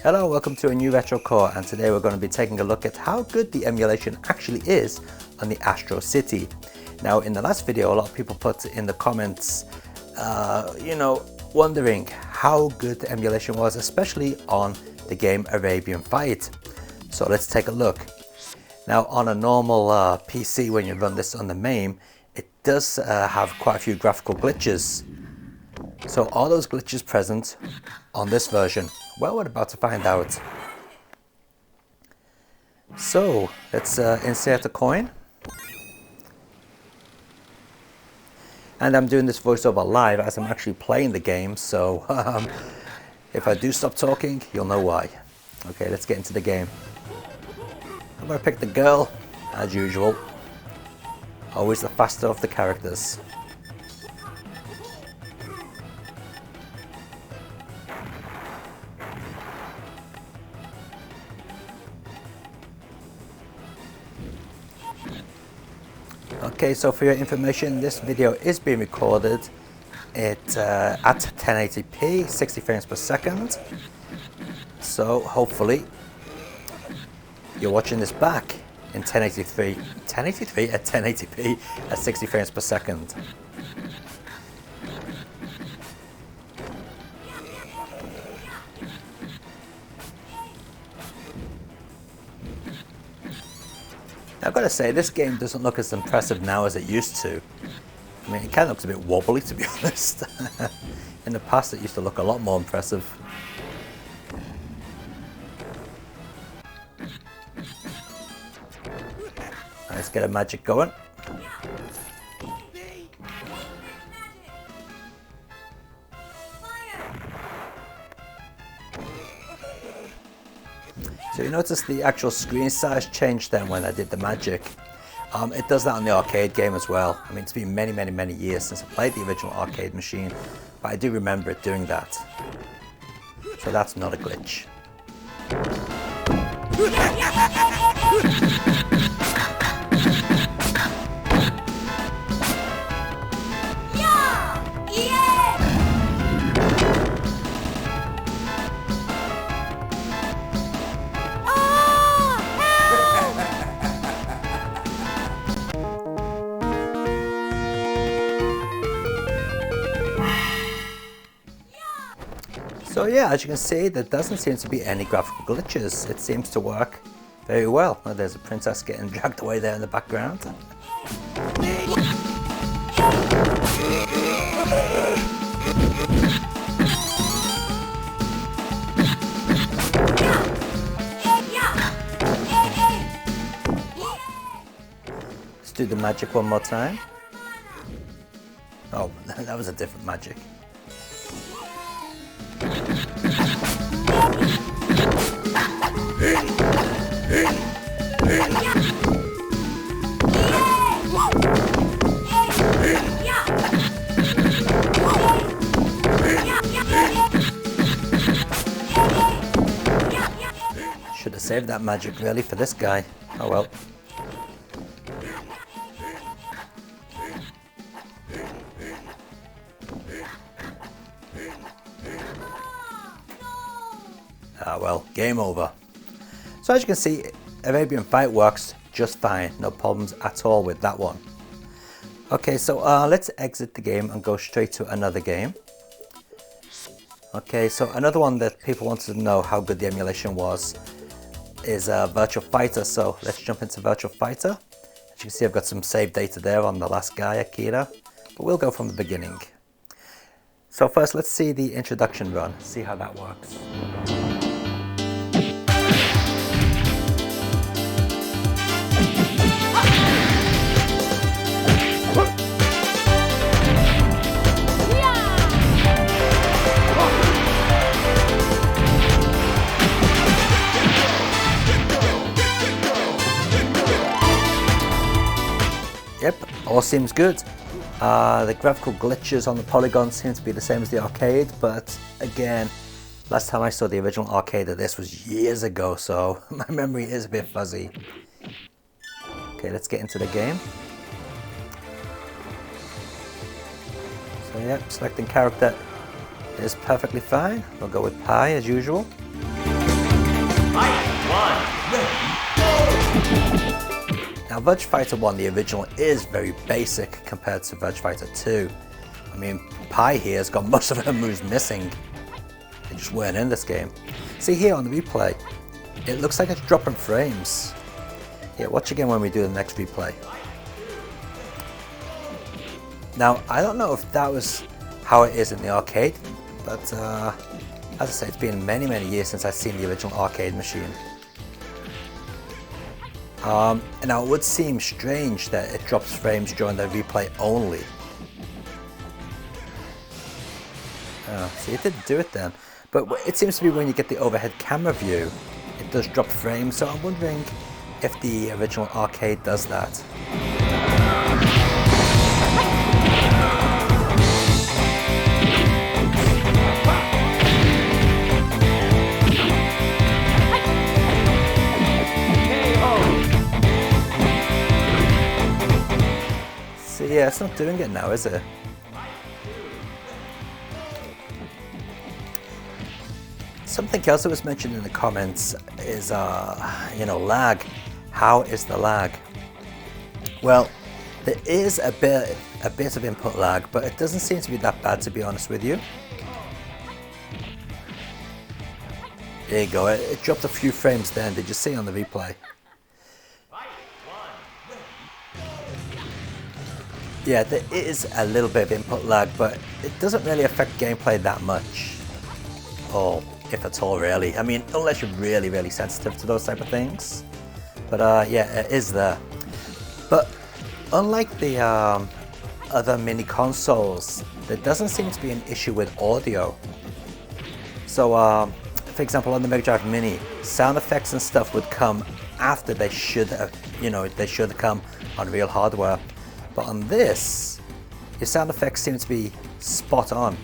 Hello, welcome to a new Retro Core, and today we're going to be taking a look at how good the emulation actually is on the Astro City. Now, in the last video, a lot of people put in the comments, wondering how good the emulation was, especially on the game Arabian Fight. So let's take a look. Now, on a normal PC, when you run this on the MAME, it does have quite a few graphical glitches. So are those glitches present on this version? Well, we're about to find out. So let's insert a coin. And I'm doing this voiceover live as I'm actually playing the game, so if I do stop talking, you'll know why. Okay, let's get into the game. I'm going to pick the girl, as usual. Always the faster of the characters. Okay, so for your information, this video is being recorded at 1080p, 60 frames per second. So hopefully you're watching this back in 1080p at 60 frames per second. I've got to say, this game doesn't look as impressive now as it used to. I mean, it kind of looks a bit wobbly, to be honest. In the past, it used to look a lot more impressive. Let's get a magic going. So you notice the actual screen size changed then when I did the magic. It does that on the arcade game as well. I mean, it's been many years since I played the original arcade machine, but I do remember it doing that. So that's not a glitch. So yeah, as you can see, there doesn't seem to be any graphical glitches. It seems to work very well. Oh, there's a princess getting dragged away there in the background. Let's do the magic one more time. Oh, that was a different magic. Should have saved that magic really for this guy. Oh well. Ah well, game over. So as you can see, Arabian Fight works just fine, no problems at all with that one. Okay, so let's exit the game and go straight to another game. Okay, so another one that people wanted to know how good the emulation was is Virtual Fighter, so let's jump into Virtual Fighter. As you can see, I've got some save data there on the last guy, Akira, but we'll go from the beginning. So first, let's see the introduction run, see how that works. Yep, all seems good. The graphical glitches on the polygons seem to be the same as the arcade, but again, last time I saw the original arcade of this was years ago, so my memory is a bit fuzzy. Okay, let's get into the game. So yep, selecting character is perfectly fine. We'll go with Pi as usual. Now Virtua Fighter 1, the original, is very basic compared to Virtua Fighter 2. I mean, Pi here has got most of her moves missing. They just weren't in this game. See here on the replay, it looks like it's dropping frames. Yeah, watch again when we do the next replay. Now, I don't know if that was how it is in the arcade, but as I say, it's been many, many years since I've seen the original arcade machine. And now it would seem strange that it drops frames during the replay only. See, it didn't do it then. But it seems to be when you get the overhead camera view, it does drop frames. So I'm wondering if the original arcade does that. See, yeah, it's not doing it now, is it? Something else that was mentioned in the comments is, lag. How is the lag? Well, there is a bit of input lag, but it doesn't seem to be that bad, to be honest with you. There you go. It dropped a few frames then. Did you see on the replay? Yeah, there is a little bit of input lag, but it doesn't really affect gameplay that much. Or if at all, really. I mean, unless you're really, really sensitive to those type of things. But yeah, it is there. But unlike the other mini consoles, there doesn't seem to be an issue with audio. So, for example, on the Mega Drive Mini, sound effects and stuff would come after they should have, they should have come on real hardware. But on this, your sound effects seem to be spot on.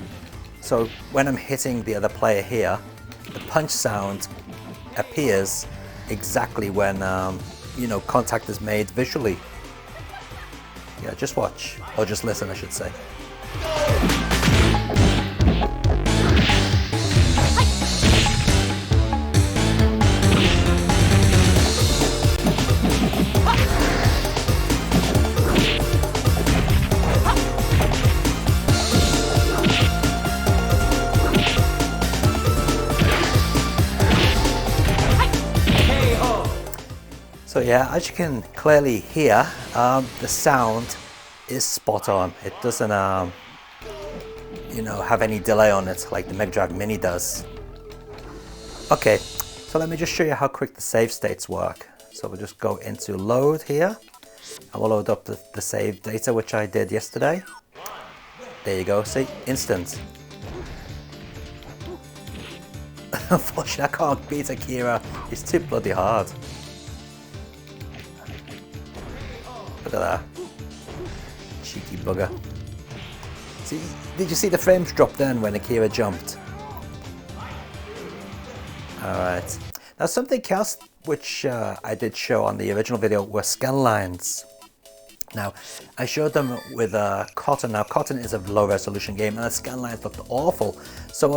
So when I'm hitting the other player here, the punch sound appears exactly when contact is made visually. Yeah, just watch, or just listen, I should say. So yeah, as you can clearly hear, the sound is spot on. It doesn't, have any delay on it like the Mega Drive Mini does. Okay, so let me just show you how quick the save states work. So we'll just go into load here, and we'll load up the save data, which I did yesterday. There you go, see, instant. Unfortunately, I can't beat Akira, he's too bloody hard. Look at that. Cheeky bugger. See, did you see the frames drop then when Akira jumped? Alright. Now something else which I did show on the original video were scan lines. Now, I showed them with Cotton. Now, Cotton is a low resolution game and the scan lines looked awful. So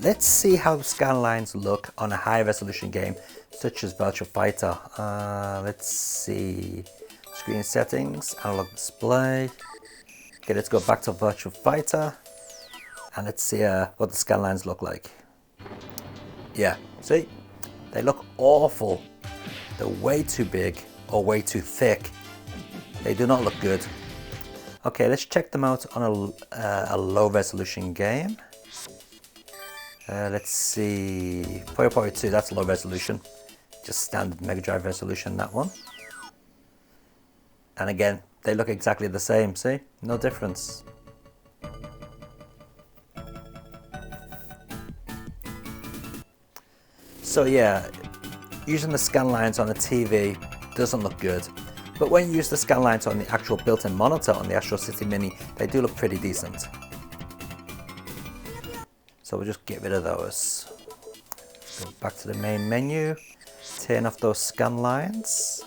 let's see how scan lines look on a high resolution game such as Virtua Fighter. Let's see. Screen settings, analog display. Okay, let's go back to Virtua Fighter and let's see what the scan lines look like. Yeah, see, they look awful. They're way too big or way too thick. They do not look good. Okay, let's check them out on a low resolution game. Let's see, Puyo Puyo 2, that's low resolution. Just standard Mega Drive resolution, that one. And again, they look exactly the same, see? No difference. So yeah, using the scan lines on the TV doesn't look good. But when you use the scan lines on the actual built-in monitor on the Astro City Mini, they do look pretty decent. So we'll just get rid of those. Go back to the main menu, turn off those scan lines,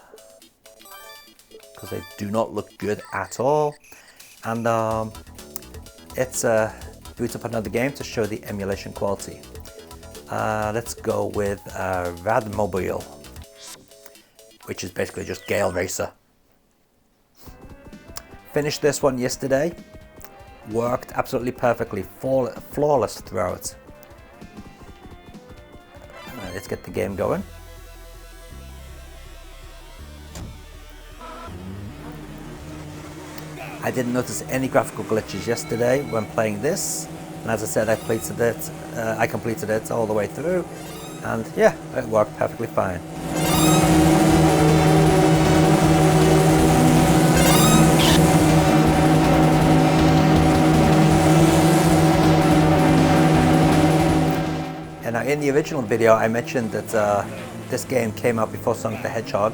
because they do not look good at all. And let's boot up another game to show the emulation quality. Let's go with Radmobile, which is basically just Gale Racer. Finished this one yesterday. Worked absolutely perfectly, flawless throughout. Let's get the game going. I didn't notice any graphical glitches yesterday when playing this, and as I said, I completed it all the way through, and yeah, it worked perfectly fine. And now in the original video I mentioned that this game came out before Sonic the Hedgehog,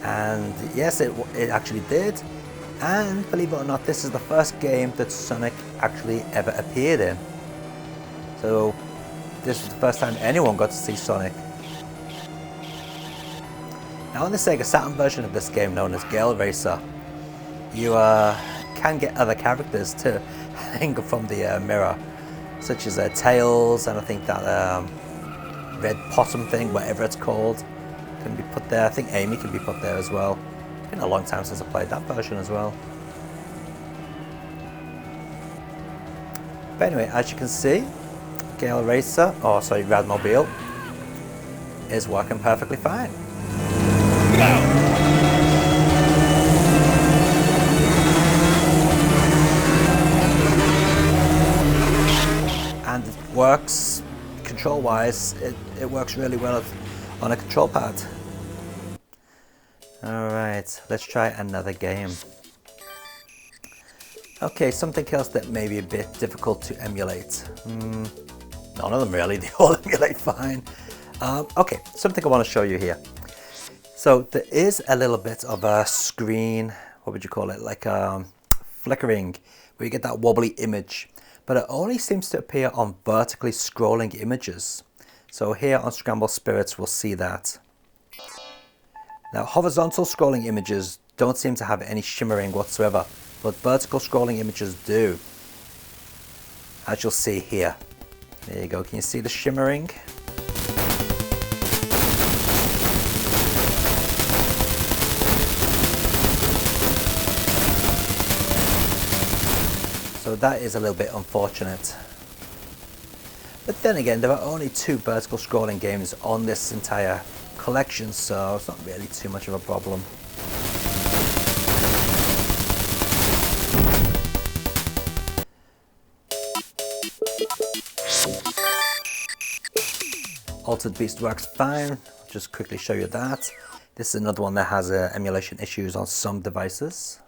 and yes, it actually did. And believe it or not, this is the first game that Sonic actually ever appeared in. So this is the first time anyone got to see Sonic. Now on the Sega Saturn version of this game, known as Gale Racer, you can get other characters to hang from the mirror, such as Tails, and I think that red possum thing, whatever it's called, can be put there. I think Amy can be put there as well. It's been a long time since I played that version as well. But anyway, as you can see, Gale Racer, Radmobile, is working perfectly fine. And it works, control-wise, it works really well on a control pad. Alright, let's try another game. Okay, something else that may be a bit difficult to emulate. None of them really, they all emulate fine. Okay, something I want to show you here. So there is a little bit of a screen, what would you call it, like flickering, where you get that wobbly image. But it only seems to appear on vertically scrolling images. So here on Scramble Spirits we'll see that. Now horizontal scrolling images don't seem to have any shimmering whatsoever, but vertical scrolling images do, as you'll see here. There you go, can you see the shimmering? So that is a little bit unfortunate. But then again, there are only 2 vertical scrolling games on this entire collection, so it's not really too much of a problem. Altered Beast works fine. I'll just quickly show you that. This is another one that has emulation issues on some devices.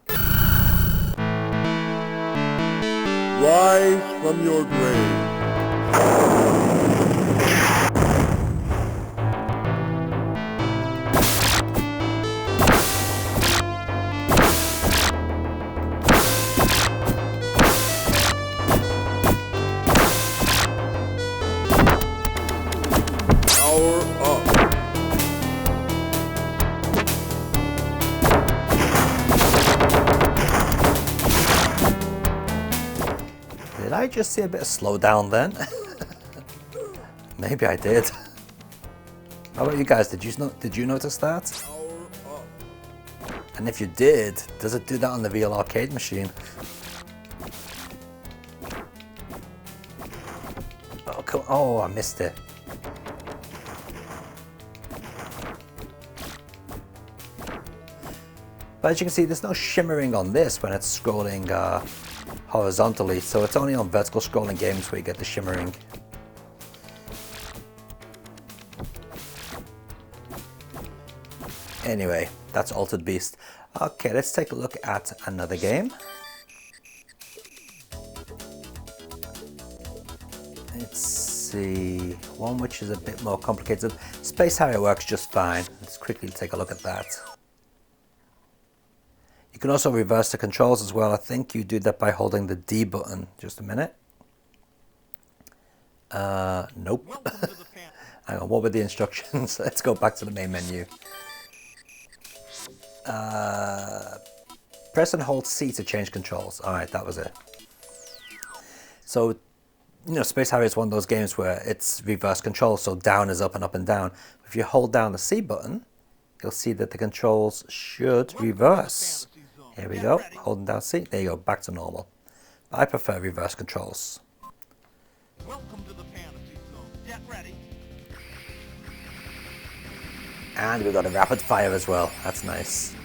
Rise from your grave. Power up. Did I just see a bit of slowdown then? Maybe I did. How about you guys? Did you notice that? And if you did, does it do that on the real arcade machine? Oh, come on. Oh, I missed it. But as you can see, there's no shimmering on this when it's scrolling horizontally, so it's only on vertical scrolling games where you get the shimmering. Anyway, that's Altered Beast. Okay, let's take a look at another game. Let's see, one which is a bit more complicated. Space Harrier works just fine. Let's quickly take a look at that. You can also reverse the controls as well. I think you do that by holding the D button. Just a minute. Nope. Hang on, what were the instructions? Let's go back to the main menu. Press and hold C to change controls. Alright, that was it. So you know, Space Harrier is one of those games where it's reverse control, so down is up and up and down. If you hold down the C button, you'll see that the controls should reverse. Here we go, holding down C, there you go, back to normal. I prefer reverse controls. Welcome to the fantasy zone. Get ready. And we've got a rapid fire as well, that's nice.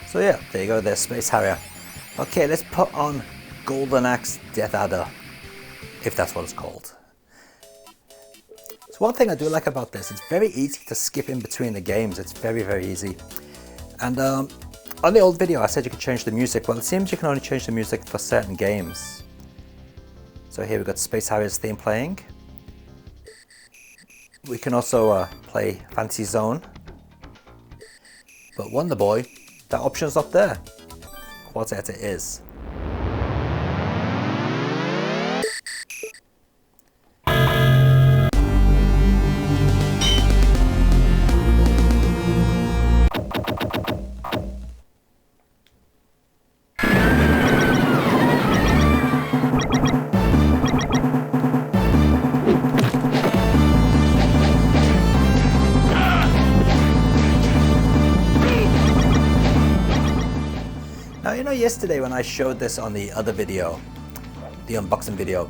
So yeah, there you go, there's Space Harrier. Okay, let's put on Golden Axe Death Adder, if that's what it's called. So one thing I do like about this, it's very easy to skip in between the games. It's very, very easy. And on the old video I said you could change the music. Well, it seems you can only change the music for certain games. So here we've got Space Harrier's theme playing. We can also play Fantasy Zone. But Wonder Boy, that option's not there. Quartet it is. Now, you know, yesterday when I showed this on the other video, the unboxing video,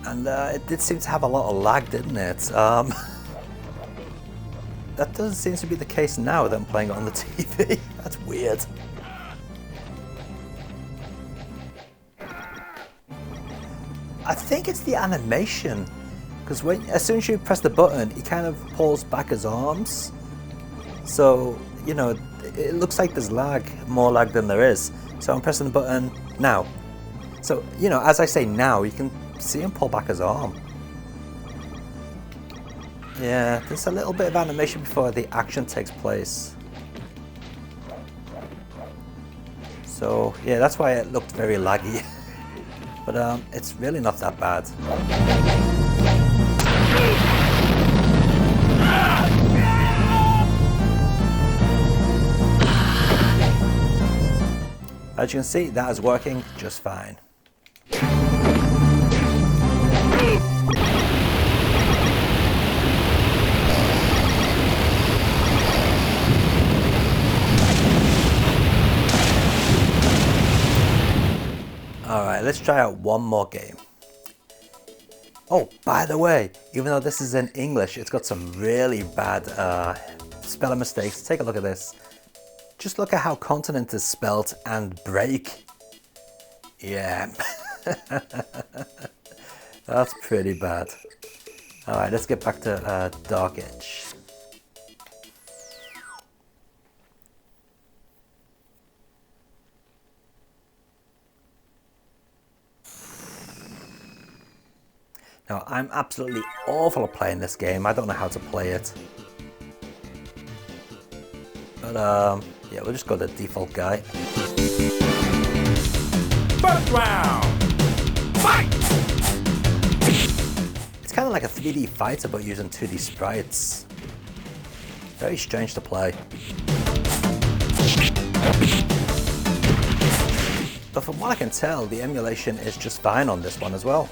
and it did seem to have a lot of lag, didn't it? That doesn't seem to be the case now that I'm playing it on the TV. That's weird. I think it's the animation, because as soon as you press the button, he kind of pulls back his arms. So, you know, it looks like there's lag, more lag than there is. So I'm pressing the button now. So, you know, as I say now, you can see him pull back his arm. Yeah, there's a little bit of animation before the action takes place. So, yeah, that's why it looked very laggy. But it's really not that bad. As you can see, that is working just fine. Alright, let's try out one more game. Oh, by the way, even though this is in English, it's got some really bad spelling mistakes. Take a look at this. Just look at how continent is spelt and break. Yeah. That's pretty bad. Alright, let's get back to Dark Edge. Now, I'm absolutely awful at playing this game. I don't know how to play it. But, yeah, we'll just go to the default guy. First round, fight! It's kind of like a 3D fighter, but using 2D sprites. Very strange to play. But from what I can tell, the emulation is just fine on this one as well.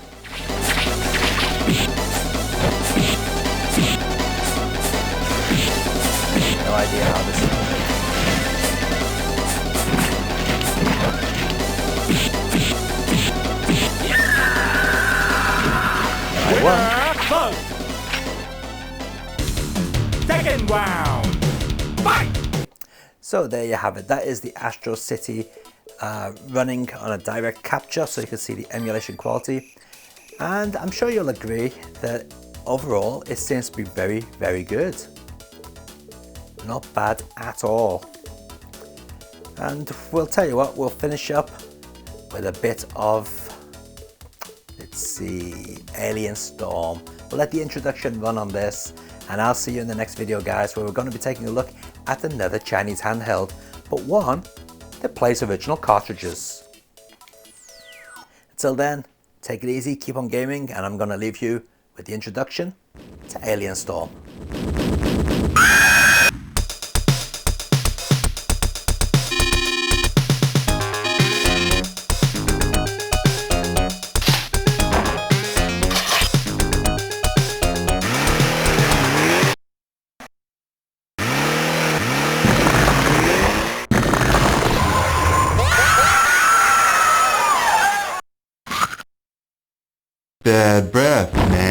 No idea how this is. I won. Second round, fight! So there you have it. That is the Astro City running on a direct capture, so you can see the emulation quality. And I'm sure you'll agree that overall it seems to be very, very good. Not bad at all. And we'll tell you what, we'll finish up with a bit of, let's see, Alien Storm. We'll let the introduction run on this, and I'll see you in the next video, guys, where we're going to be taking a look at another Chinese handheld, but one that plays original cartridges. Until then, take it easy, keep on gaming, and I'm going to leave you with the introduction to Alien Storm. Bad breath, man.